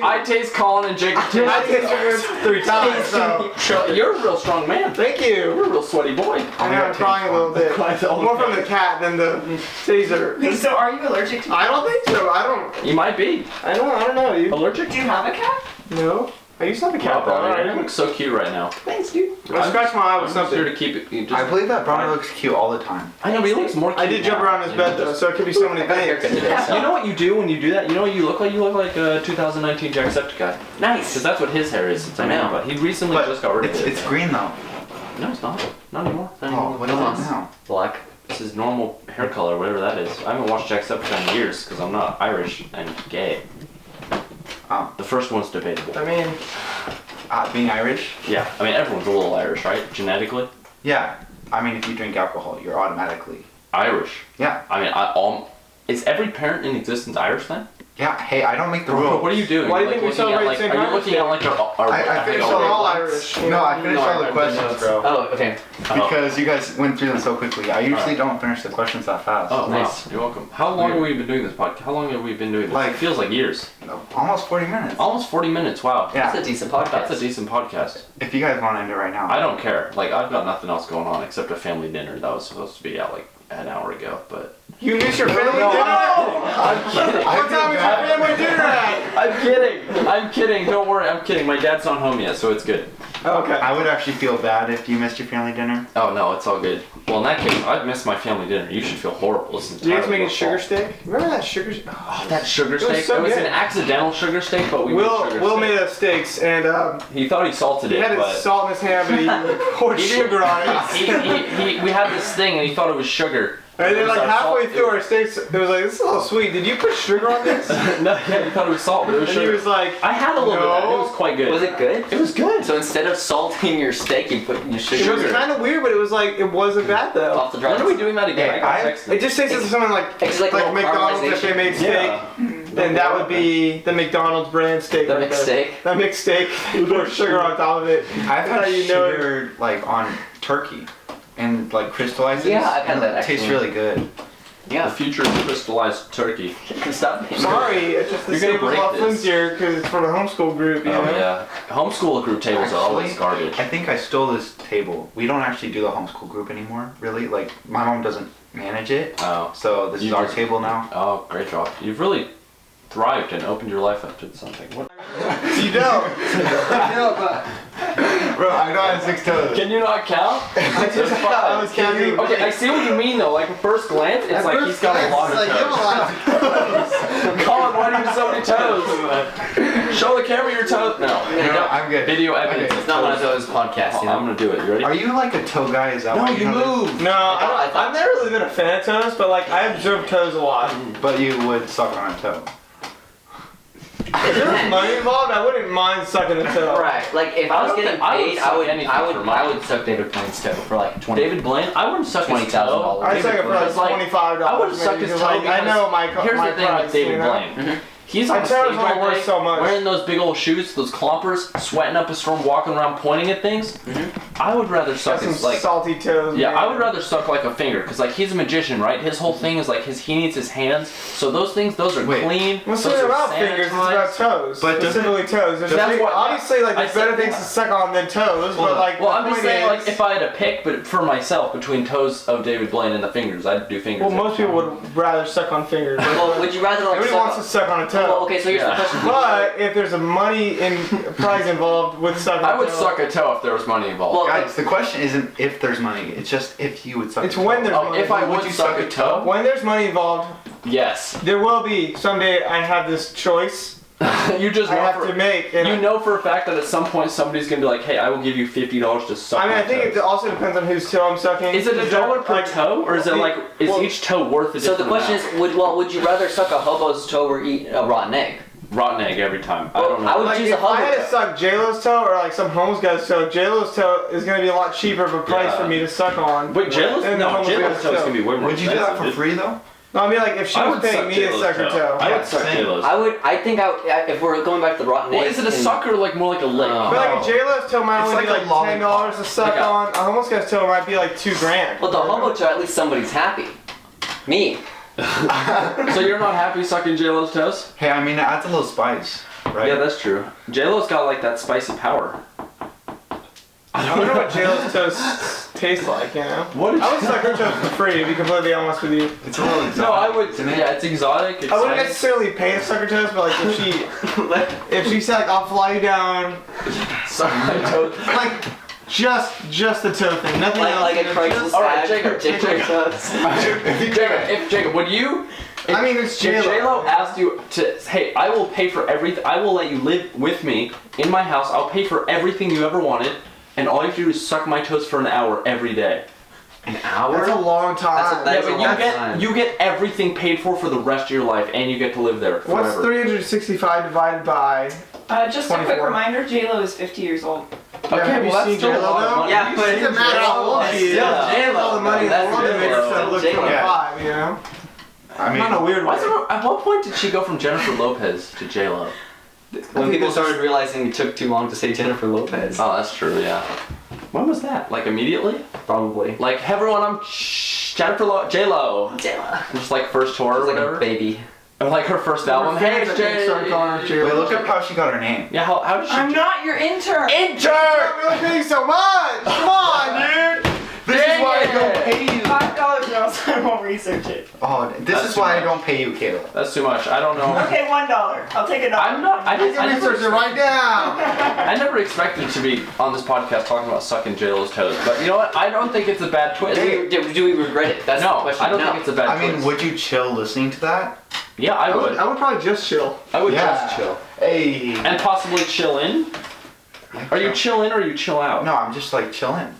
I tase Colin and Jacob tase I tasted yours 3 times, so. You're a real strong man. Thank you. You're a real sweaty boy. I know I'm crying a little bit. Quite all More from okay. the cat than the taser. So are you allergic to I don't think so. I don't. You might be. I don't know. You. Allergic? Do you have a cat? No. I used to have a Wow, cat. Bronner, Alright. you look so cute right now. Thanks, dude. I scratched my eye with I'm just here something. to keep it. You I just, believe that Bronner looks cute all the time. I know, but he looks more cute I did jump now. around his bed though, so it could be so many I got a haircut things. today, so. You know what you do when you do that? You know what you look like? You look like a 2019 Jacksepticeye. Nice. Because that's what his hair is since I I know. know. But he recently But just got rid of it. it's green though. No, it's not. Not anymore. Oh, what is it now? Black. This is normal hair color, whatever that is. I haven't watched Jacksepticeye in years because I'm not Irish and gay. Oh. The first one's debatable. I mean, Being Irish? Yeah, I mean everyone's a little Irish, right? Genetically, Yeah. I mean, if you drink alcohol, you're automatically. Irish. Yeah. I mean, is every parent in existence Irish then? Yeah. Hey, I don't make the rules. What are you doing? Why do you Like, think we looking at, celebrate like, St. Are you Patrick's looking at like our I finished we're all all Irish. you No, know? I finished all the questions, bro. Oh, okay. Because you guys went through them so quickly. I usually don't finish the questions that fast. Oh, Nice. wow. You're welcome. How long have we been doing this podcast? How long have we been doing this? Like- It feels like years. Almost 40 minutes. Almost 40 minutes. Wow. That's Yeah. a decent podcast. That's a decent podcast. If you guys want to end it right now. I don't care. Like I've got nothing else going on except a family dinner that was supposed to be at like an hour ago, but You miss your family dinner? I'm kidding. What time is your family dinner at? I'm kidding. I'm kidding. Don't worry. I'm kidding. My dad's not home yet, so it's good. Okay. I would actually feel bad if you missed your family dinner. Oh no, it's all good. Well, in that case, I've missed my family dinner. You should feel horrible. This Did you guys entirely make a your sugar fault. steak? Remember that sugar steak? Oh, that sugar was steak. so it was good. an accidental sugar steak, but we made sugar Will steak. made us steaks, and He thought he salted he it, had but his salt in his hand, but he poured He didn't- sugar on it. we had this thing and he thought it was sugar. And then was like our halfway salt. through our steaks, it was like, this is a little sweet. Did you put sugar on this? No, yeah, you thought it was salt, but it was And he sugar. was like, I had a little bit of that. It was quite good. Was it good? It was good. So instead of salting your steak, you put your it sugar. was kind of weird, but it was like, it wasn't bad though. Off the dry. When are we doing that again? Hey, I got I- texted. It just tastes like something like It's like a little McDonald's if they made steak. Yeah. Then that would be the McDonald's brand steak. The right mixed there. steak? That mixed steak. You pour sugar on top of it. I've That's had how you know it. sugar like on turkey and like crystallizes. Yeah, I've had and that, It tastes actually. really good. The Yeah. future is crystallized turkey. Stop. Sorry, it's just the You're gonna table was a break lot this. flimsier because it's for the homeschool group, you Oh know? yeah. Homeschool group tables are always Actually, garbage. I think I stole this table. We don't actually do the homeschool group anymore, really. Like my mom doesn't manage it, Oh. so this is You our just- table now. Oh, great job. You've really thrived and opened your life up to something. What? You don't. I know, but Bro, I know I have 6 toes. Can you not count? I was counting. Okay, I see what you mean though. Like at first glance, it's like he's got a lot of toes. Colin, why do you have so many toes? Show the camera your toes. No, No, I'm good. Video evidence. Okay. It's not one of those podcasts, you know. I'm gonna do it. You ready? Are you like a toe guy? Is that No, why you know this? move. No, I thought- I've never really been a fan of toes, but like I observe toes a lot. But you would suck on a toe. If there was money involved, I wouldn't mind sucking a toe. Right. Like if I I was don't getting think I would paid, suck I would, anything I would, for money. I would suck David Blaine's toe for like 20. David Blaine? I wouldn't suck his $20,000. toe. I'd suck it for Because, like, like $25. I wouldn't suck his toe Like, I because know my Here's my the thing price, with David you know? Blaine. He's My on stage toes aren't all worth day, so much. wearing those big old shoes, those clompers, sweating up a storm, walking around pointing at things. I would rather Got suck some his like. salty toes. Yeah, man. I would rather suck like a finger, cause like he's a magician, right? His whole thing is like he needs his hands. So those things, those are Wait. clean. Well, it's those not are about fingers, it's about sanitized. toes. But doesn't- specifically toes. There's That's big- what- obviously, like, I there's better said- things to suck on than toes, Hold but on. like, Well, the I'm just point saying, is, like, if I had to pick, but for myself, between toes of David Blaine and the fingers, I'd do fingers. well, every most people time. would rather suck on fingers. Well, would you rather like Everybody suck wants to suck on a toe. Well, okay, so here's Yeah. the question. But if there's a money in prize involved with sucking I would a toe, suck a toe if there was money involved. Well, Guys, the question isn't if there's money. It's just if you would suck. It's a when toe. there's Oh, money. if I Would would you suck suck a a toe, When there's money involved, yes. there will be. Someday I have this choice You just I know have for, to make. And you know for a fact that at some point somebody's gonna be like, hey, I will give you $50 to suck. I mean, my I think toes. it also depends on whose toe I'm sucking. Is it there, $1 per like, toe, or is it like is well, each toe worth a So different the question amount? is, would you rather suck a hobo's toe or eat a rotten egg? Rotten egg every time. I Well, don't know. I would Like, choose a if I had to hobo toe. suck J-Lo's toe or like some homeless guy's toe, J-Lo's toe is going to be a lot cheaper of a price Yeah. for me to suck on. Wait, J-Lo's? than the No, homeless J-Lo's guy's toe is toe. gonna be way more Would you do that for expensive. free though? No, I mean like if she I was would paying suck me to J-Lo's suck her toe. I Yeah, would suck same. J-Lo's. I think if we're going back to the rotten Well, egg. is it a and- suck or like more like a lick? But like a J-Lo's toe might It's only like be a like $10 to suck Like a- on. A homeless guy's toe might be like $2,000. Well, the hobo toe, at least somebody's happy. Me. So you're not happy sucking J-Lo's toes? Hey, I mean, it adds a little spice, right? Yeah, that's true. J-Lo's got like that spicy power. I don't know what J-Lo's toes taste like, you know? What I would suck her toes for free, to be completely honest with you. It's a little exotic. No, I would. Isn't it? Yeah, it's exotic. It's I wouldn't nice. necessarily pay to suck her toes, but like if she said like I'll fly you down, Suck my toes. like just the toe thing, nothing else. Like a you know, Craigslist just- All right, ad Jacob, for Jacob toes. Jacob, would you? I mean, it's If J-Lo. J-Lo asked you to, hey, I will pay for everything. I will let you live with me in my house. I'll pay for everything you ever wanted, and all you have to do is suck my toes for an hour every day. An hour? That's a long time. That's Yeah, a but long time. you get everything paid for the rest of your life, and you get to live there forever. What's 365 divided by? Just a quick 24. reminder, J-Lo is 50 years old. Okay, have you well that's seen still a J-Lo lot of though? money. Yeah, Have you but seen It doesn't matter how old she is. That's still All the money in the That's world to make J-Lo. herself look J-Lo. 25, you know? I mean, Not in a weird way. At what point did she go from Jennifer Lopez to J-Lo? When people started realizing it took too long to say Jennifer Lopez. Oh, that's true, yeah. When was that? Like immediately? Probably. Like, everyone, I'm J-Lo. J-Lo. Just like first tour or It's like whatever. a baby. Or like her first album. Hey, it's J. Start calling her J-Lo. wait, look up how she got her name. Yeah, how did she? I'm not your intern. Stop really paying so much! Come on, dude! This is why I don't pay you. $5 or else I won't research it. Oh, this That's is too why I much. don't pay you, Caleb. That's too much. I don't know. Okay, $1. I'll take $1. I'm not. I I didn't. can research it right now! I never expected to be on this podcast talking about sucking J-Lo's toes, but you know what? I don't think it's a bad twist. Do we regret it? That's the No, question. I don't No. think it's a bad I mean, twist. would you chill listening to that? Yeah, I would. I would probably just chill. I would Yeah. just chill. Hey. And possibly chill in. Are you chill in or you chill out? No, I'm just like chilling.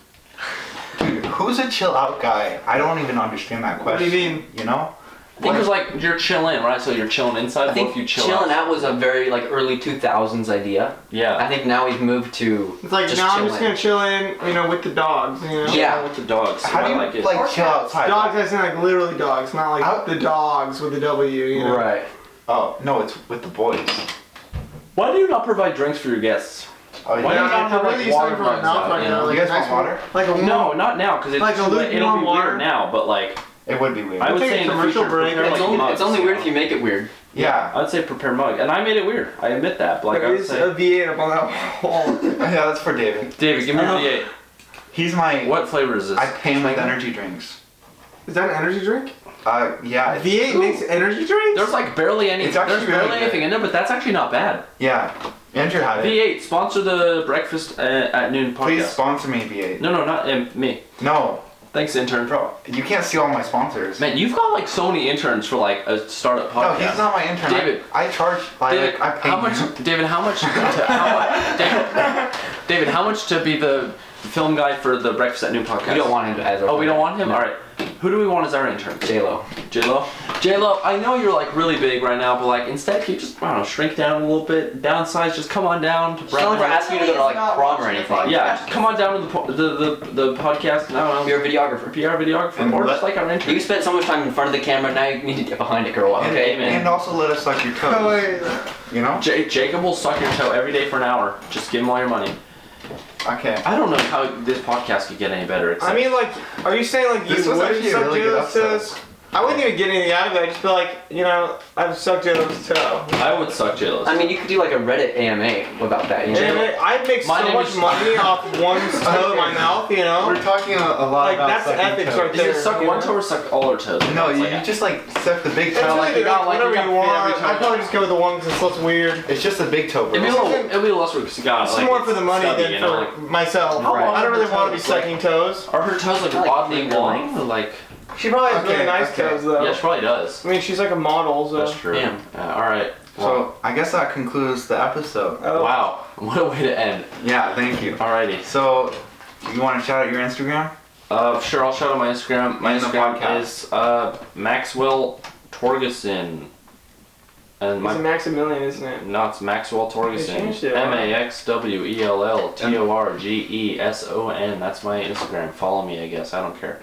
Dude, Who's a chill out guy? I don't even understand that What do question. you mean? You know? I think it was like you're chilling, right? So you're chilling inside. I think if you chill chilling out. out was a very like early 2000s idea. Yeah. I think now we've moved to It's like just now I'm chilling. just gonna chill in, you know, with the dogs. You know. Yeah. With the dogs. How do you I like it. like chill outside? Dogs, as in like literally dogs, not like How- the dogs with the W. You know. Right. Oh no, it's with the boys. Why do you not provide drinks for your guests? Oh Why yeah. do you not have I really like use water something for my mugs mouth out, right you now. know? Like You guys a nice want water? Like a warm, No, not now, because Like a it'll be lukewarm water? weird now. But like, It would be weird. I would take say a in the commercial future, break. prepare, It's like, only, mugs, it's only you weird know? if you make it weird. Yeah. I'd say prepare mug, and I made it weird. I admit that. But like I there would is say, a V8 up on that wall. Yeah, that's for David. David, give me your V8. He's my. What flavor is this? I pay him with energy drinks. Is that an energy drink? Yeah. it's- V8 makes energy drinks? There's like barely any. It's actually There's barely really good. anything in there, but that's actually not bad. Yeah. Andrew had it. V8 sponsor the breakfast at noon podcast. Please sponsor me, V8. No, not me. No, Thanks, intern. bro, you can't steal all my sponsors. Man, you've got like so many interns for like a startup No, podcast. he's not my intern. David. I charge. Like, David, I pay how him. much? David, how much? David, how much to be the film guy for the breakfast at noon podcast? We don't want him to as our Oh, we don't want him. No. All right. Who do we want as our intern? J-Lo. J-Lo? J-Lo, I know you're like really big right now, but like instead can you just, I don't know, shrink down a little bit, downsize, just come on down to It's not like we're asking you to go to like prom or anything. Yeah, just come on down to the podcast, I don't know, You're a videographer. PR videographer, And or let- just like our intern. You spent so much time in front of the camera, now you need to get behind it, girl. And, Okay, man. and also let us suck your toes. Oh, wait. You know? Jacob will suck your toe every day for an hour. Just give him all your money. Okay. I don't know how this podcast could get any better. Except I mean, like, are you saying like This you was would actually a suck really good J-Lo's episode. toes? I wouldn't even get anything out of it. I'd just be like, you know, I've sucked J-Lo's toe. I would suck J-Lo's. I mean, you could do like a Reddit AMA about that. You know? And I'd make My so name much is- money off one's toe in my mouth, you know? We're talking a lot Like, about that's sucking ethics toes. right Is it there, suck you one know? toe or suck all our toes? No, It's you, like you just like suck the big It's toe. really like you got, like, whatever you got you want. every time. I'd probably just go with the one because it's less weird. It's just the big toe, bro. It'd be a little less because you got It's like, more for the money stubby, than you know, for like, myself. How long I don't are really her want to be toes? Like- sucking toes. are her toes like Like oddly finger long? length? Or like, She probably has Okay, really nice okay. toes though. yeah, she probably does. I mean, she's like a model, so. That's true. Damn. All right. So I guess that concludes the episode. Oh. Wow, what a way to end. Yeah, thank you. Alrighty. So, you want to shout out your Instagram? Sure, I'll shout out my Instagram. My And the Instagram podcast. is Maxwell Torgeson. And It's my a Maximilian, isn't it? no, it's Maxwell Torgeson. They changed it, MaxwellTorgeson. That's my Instagram. Follow me, I guess. I don't care.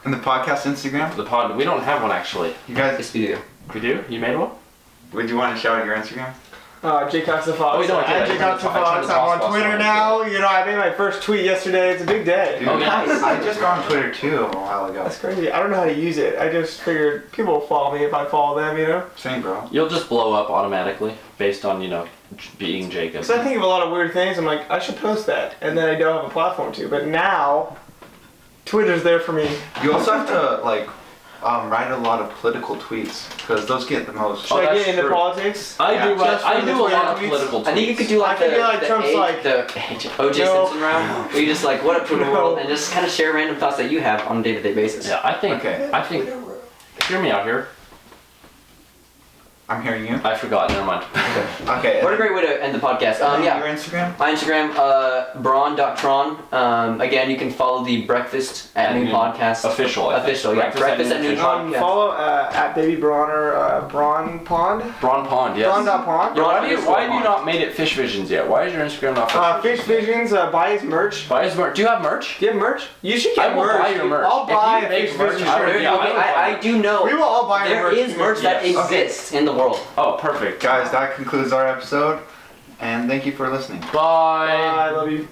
And the podcast Instagram? The pod. We don't have one actually. You guys, Yes, we do. We do? You made one? would you want to shout out your Instagram? J Cox the Fox. Oh, wait, no, I did. At J Cox the I turned Fox. the I'm Fox on Fox Twitter on. now. You know, I made my first tweet yesterday. It's a big day. Dude, Oh, nice. I just got on Twitter too a while ago. That's crazy. I don't know how to use it. I just figured people will follow me if I follow them, you know? Same, bro. You'll just blow up automatically based on being Jacob. Because I think of a lot of weird things. I'm like, I should post that. And then I don't have a platform to. But now, Twitter's there for me. You also have to like write a lot of political tweets because those get the most. Should I that's get into true. politics? I Yeah, do. just I for do the a lot of Twitter tweets? political. I think you could do like I could the, be like the Trump's age, like- the OJ No. Simpson round, where you just like what up to the No. world and just kind of share random thoughts that you have on a day-to-day basis. Yeah, I think. Okay. I think. Hear me out here. I'm hearing you. I forgot. Never mind. Okay. What a great way to end the podcast. Your Yeah. Instagram? My Instagram, braun.tron. Again, you can follow the Breakfast at Noon podcast. Official. I think. Official, yeah. Breakfast at Noon official. podcast. Follow at Baby Braun or Braun Pond. Braun Pond. Yes. Braun.pond. Why have Braun you not made it Fish Visions yet? Why is your Instagram not Fish Visions, buy his merch. Buy his merch. Do you have merch? Do you have merch? You should get I will merch. buy your dude. merch. I'll If you buy a make Fish merch, Visions I shirt. will- yeah, I do know We will all buy there merch. is merch that Yes. exists in the world. Oh, perfect. Guys, that concludes our episode, and thank you for listening. Bye. I love you.